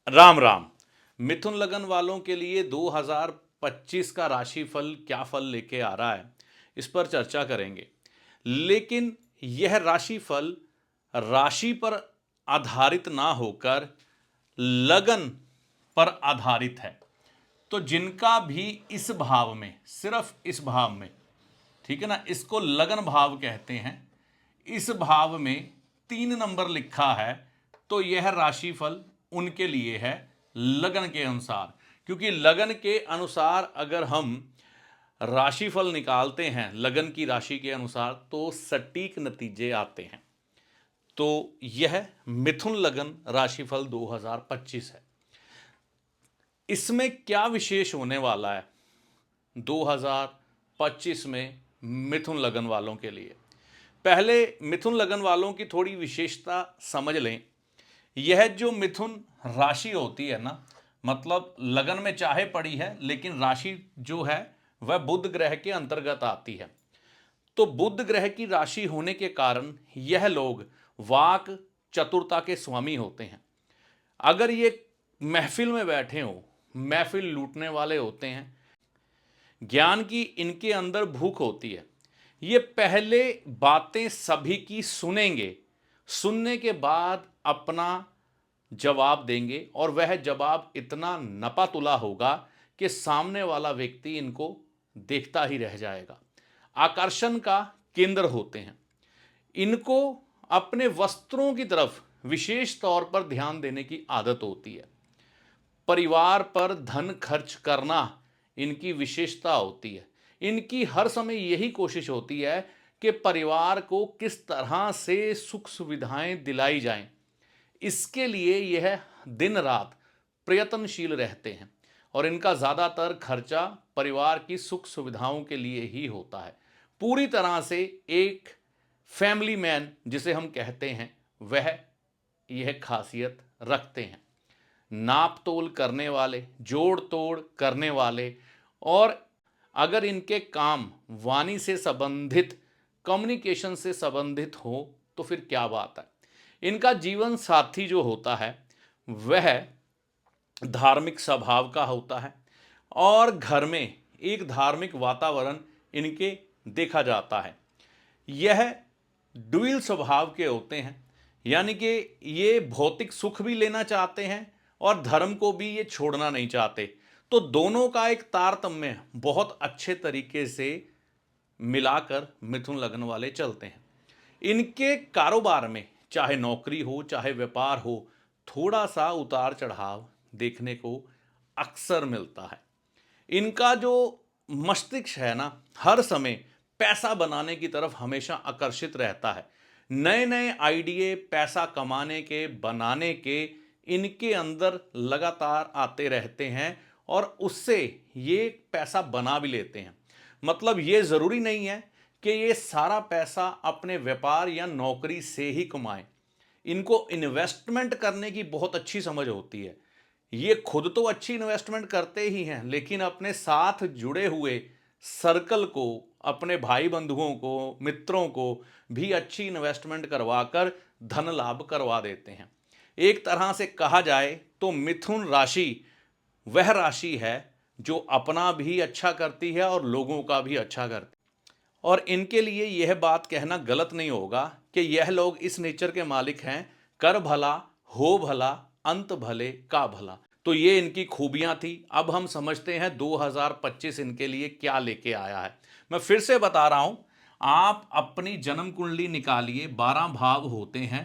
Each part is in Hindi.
राम राम। मिथुन लगन वालों के लिए 2025 का राशिफल क्या फल लेके आ रहा है, इस पर चर्चा करेंगे। लेकिन यह राशिफल राशि पर आधारित ना होकर लगन पर आधारित है। तो जिनका भी इस भाव में, सिर्फ इस भाव में, ठीक है ना, इसको लगन भाव कहते हैं, इस भाव में 3 नंबर लिखा है, तो यह राशिफल उनके लिए है लगन के अनुसार। क्योंकि लगन के अनुसार अगर हम राशिफल निकालते हैं लगन की राशि के अनुसार तो सटीक नतीजे आते हैं। तो यह मिथुन लगन राशिफल 2025 है। इसमें क्या विशेष होने वाला है 2025 में मिथुन लगन वालों के लिए? पहले मिथुन लगन वालों की थोड़ी विशेषता समझ लें। यह जो मिथुन राशि होती है ना, मतलब लगन में चाहे पड़ी है लेकिन राशि जो है वह बुध ग्रह के अंतर्गत आती है। तो बुध ग्रह की राशि होने के कारण यह लोग वाक चतुरता के स्वामी होते हैं। अगर ये महफिल में बैठे हो, महफिल लूटने वाले होते हैं। ज्ञान की इनके अंदर भूख होती है। ये पहले बातें सभी की सुनेंगे, सुनने के बाद अपना जवाब देंगे और वह जवाब इतना नपा तुला होगा कि सामने वाला व्यक्ति इनको देखता ही रह जाएगा। आकर्षण का केंद्र होते हैं। इनको अपने वस्त्रों की तरफ विशेष तौर पर ध्यान देने की आदत होती है। परिवार पर धन खर्च करना इनकी विशेषता होती है। इनकी हर समय यही कोशिश होती है कि परिवार को किस तरह से सुख सुविधाएं दिलाई जाएं। इसके लिए यह दिन रात प्रयत्नशील रहते हैं और इनका ज़्यादातर खर्चा परिवार की सुख सुविधाओं के लिए ही होता है। पूरी तरह से एक फैमिली मैन जिसे हम कहते हैं, वह यह खासियत रखते हैं। नाप तोल करने वाले, जोड़ तोड़ करने वाले, और अगर इनके काम वाणी से संबंधित, कम्युनिकेशन से संबंधित हो तो फिर क्या बात है। इनका जीवन साथी जो होता है वह धार्मिक स्वभाव का होता है और घर में एक धार्मिक वातावरण इनके देखा जाता है। यह ड्यूल स्वभाव के होते हैं, यानी कि ये भौतिक सुख भी लेना चाहते हैं और धर्म को भी ये छोड़ना नहीं चाहते। तो दोनों का एक तारतम्य बहुत अच्छे तरीके से मिलाकर मिथुन लगन वाले चलते हैं। इनके कारोबार में चाहे नौकरी हो चाहे व्यापार हो, थोड़ा सा उतार चढ़ाव देखने को अक्सर मिलता है। इनका जो मस्तिष्क है ना, हर समय पैसा बनाने की तरफ हमेशा आकर्षित रहता है। नए नए आइडिये पैसा कमाने के, बनाने के इनके अंदर लगातार आते रहते हैं और उससे ये पैसा बना भी लेते हैं। मतलब ये ज़रूरी नहीं है कि ये सारा पैसा अपने व्यापार या नौकरी से ही कमाएं। इनको इन्वेस्टमेंट करने की बहुत अच्छी समझ होती है। ये खुद तो अच्छी इन्वेस्टमेंट करते ही हैं, लेकिन अपने साथ जुड़े हुए सर्कल को, अपने भाई बंधुओं को, मित्रों को भी अच्छी इन्वेस्टमेंट करवाकर धन लाभ करवा देते हैं। एक तरह से कहा जाए तो मिथुन राशि वह राशि है जो अपना भी अच्छा करती है और लोगों का भी अच्छा करती है। और इनके लिए यह बात कहना गलत नहीं होगा कि यह लोग इस नेचर के मालिक हैं, कर भला हो भला अंत भले का भला। तो ये इनकी खूबियां थी। अब हम समझते हैं 2025 इनके लिए क्या लेके आया है। मैं फिर से बता रहा हूं, आप अपनी जन्म कुंडली निकालिए। 12 भाव होते हैं।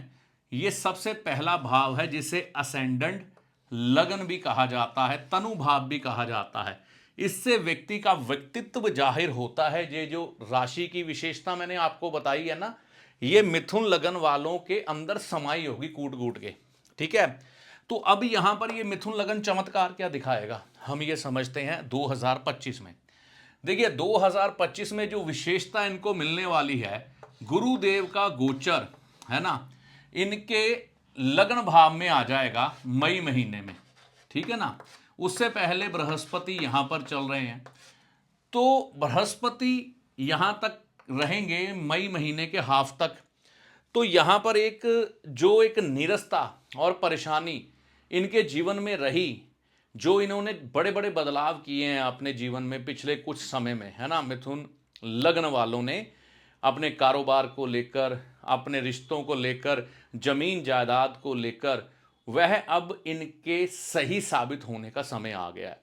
ये सबसे पहला भाव है जिसे असेंडेंट लगन भी कहा जाता है, तनु भाव भी कहा जाता है। इससे व्यक्ति का व्यक्तित्व जाहिर होता है। ये जो राशि की विशेषता मैंने आपको बताई है ना, ये मिथुन लगन वालों के अंदर समाई होगी कूट कूट के। ठीक है, तो अब यहां पर ये मिथुन लगन चमत्कार क्या दिखाएगा, हम ये समझते हैं 2025 में। देखिए 2025 में जो विशेषता इनको मिलने वाली है, गुरुदेव का गोचर है ना, इनके लगन भाव में आ जाएगा मई महीने में। ठीक है ना, उससे पहले बृहस्पति यहां पर चल रहे हैं, तो बृहस्पति यहां तक रहेंगे मई महीने के हाफ तक। तो यहां पर एक जो एक नीरसता और परेशानी इनके जीवन में रही, जो इन्होंने बड़े बड़े बदलाव किए हैं अपने जीवन में पिछले कुछ समय में, है ना, मिथुन लग्न वालों ने अपने कारोबार को लेकर, अपने रिश्तों को लेकर, जमीन जायदाद को लेकर, वह अब इनके सही साबित होने का समय आ गया है।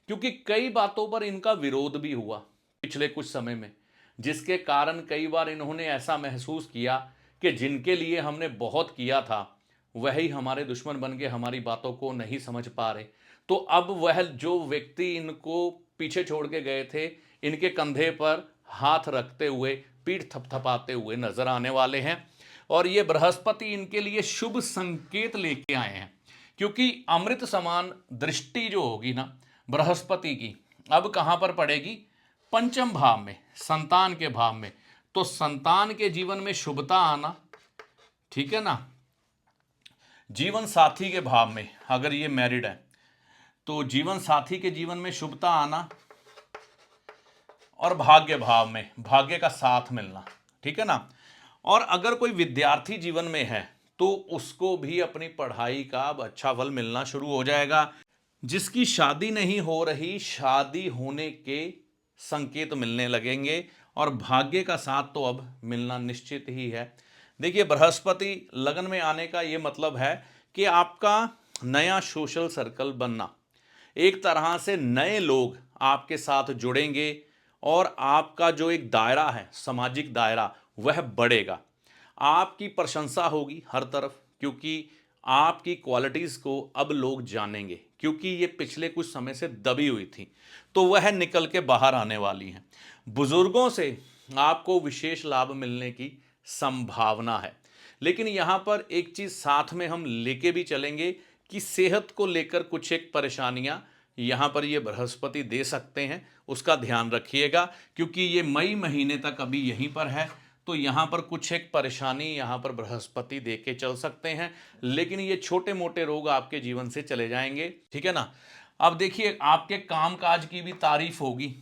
क्योंकि कई बातों पर इनका विरोध भी हुआ पिछले कुछ समय में, जिसके कारण कई बार इन्होंने ऐसा महसूस किया कि जिनके लिए हमने बहुत किया था वही हमारे दुश्मन बन के हमारी बातों को नहीं समझ पा रहे। तो अब वह जो व्यक्ति इनको पीछे छोड़ के गए थे, इनके कंधे पर हाथ रखते हुए, पीठ थपथपाते हुए नजर आने वाले हैं। और ये बृहस्पति इनके लिए शुभ संकेत लेके आए हैं, क्योंकि अमृत समान दृष्टि जो होगी ना बृहस्पति की, अब कहां पर पड़ेगी? पंचम भाव में, संतान के भाव में। तो संतान के जीवन में शुभता आना, ठीक है ना, जीवन साथी के भाव में, अगर ये मैरिड है तो जीवन साथी के जीवन में शुभता आना, और भाग्य भाव में भाग्य का साथ मिलना, ठीक है ना। और अगर कोई विद्यार्थी जीवन में है तो उसको भी अपनी पढ़ाई का अब अच्छा फल मिलना शुरू हो जाएगा। जिसकी शादी नहीं हो रही, शादी होने के संकेत मिलने लगेंगे, और भाग्य का साथ तो अब मिलना निश्चित ही है। देखिए, बृहस्पति लगन में आने का ये मतलब है कि आपका नया सोशल सर्कल बनना, एक तरह से नए लोग आपके साथ जुड़ेंगे, और आपका जो एक दायरा है, सामाजिक दायरा, वह बढ़ेगा। आपकी प्रशंसा होगी हर तरफ, क्योंकि आपकी क्वालिटीज़ को अब लोग जानेंगे, क्योंकि ये पिछले कुछ समय से दबी हुई थी, तो वह निकल के बाहर आने वाली हैं। बुजुर्गों से आपको विशेष लाभ मिलने की संभावना है। लेकिन यहाँ पर एक चीज़ साथ में हम लेके भी चलेंगे कि सेहत को लेकर कुछ एक परेशानियाँ यहाँ पर ये बृहस्पति दे सकते हैं, उसका ध्यान रखिएगा, क्योंकि ये मई महीने तक अभी यहीं पर है। तो यहाँ पर कुछ एक परेशानी यहाँ पर बृहस्पति दे के चल सकते हैं, लेकिन ये छोटे मोटे रोग आपके जीवन से चले जाएंगे, ठीक है ना। अब देखिए, आपके कामकाज की भी तारीफ होगी।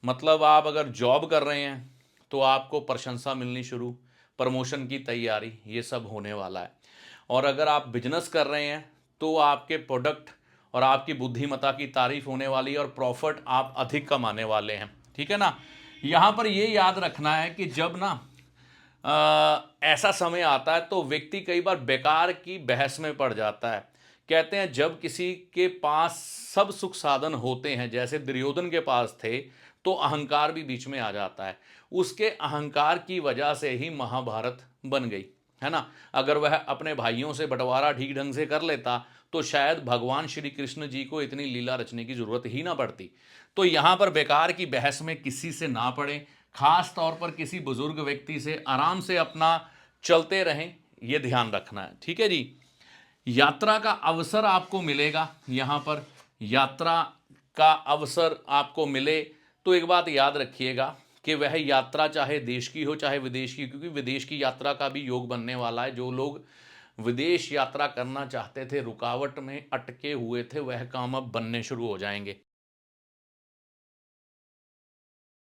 मतलब आप अगर जॉब कर रहे हैं तो आपको प्रशंसा मिलनी शुरू, प्रमोशन की तैयारी, ये सब होने वाला है। और अगर आप बिजनेस कर रहे हैं तो आपके प्रोडक्ट और आपकी बुद्धिमत्ता की तारीफ होने वाली है, और प्रॉफिट आप अधिक कमाने वाले हैं, ठीक है ना। यहाँ पर ये याद रखना है कि जब ना ऐसा समय आता है तो व्यक्ति कई बार बेकार की बहस में पड़ जाता है। कहते हैं जब किसी के पास सब सुख साधन होते हैं, जैसे दुर्योधन के पास थे, तो अहंकार भी बीच में आ जाता है। उसके अहंकार की वजह से ही महाभारत बन गई, है ना। अगर वह अपने भाइयों से बंटवारा ठीक ढंग से कर लेता तो शायद भगवान श्री कृष्ण जी को इतनी लीला रचने की जरूरत ही ना पड़ती। तो यहाँ पर बेकार की बहस में किसी से ना पड़े, खास तौर पर किसी बुजुर्ग व्यक्ति से आराम से अपना चलते रहें, ये ध्यान रखना है, ठीक है जी। यात्रा का अवसर आपको मिलेगा, यहाँ पर यात्रा का अवसर आपको मिले तो एक बात याद रखिएगा कि वह यात्रा चाहे देश की हो चाहे विदेश की, क्योंकि विदेश की यात्रा का भी योग बनने वाला है। जो लोग विदेश यात्रा करना चाहते थे, रुकावट में अटके हुए थे, वह काम अब बनने शुरू हो जाएंगे।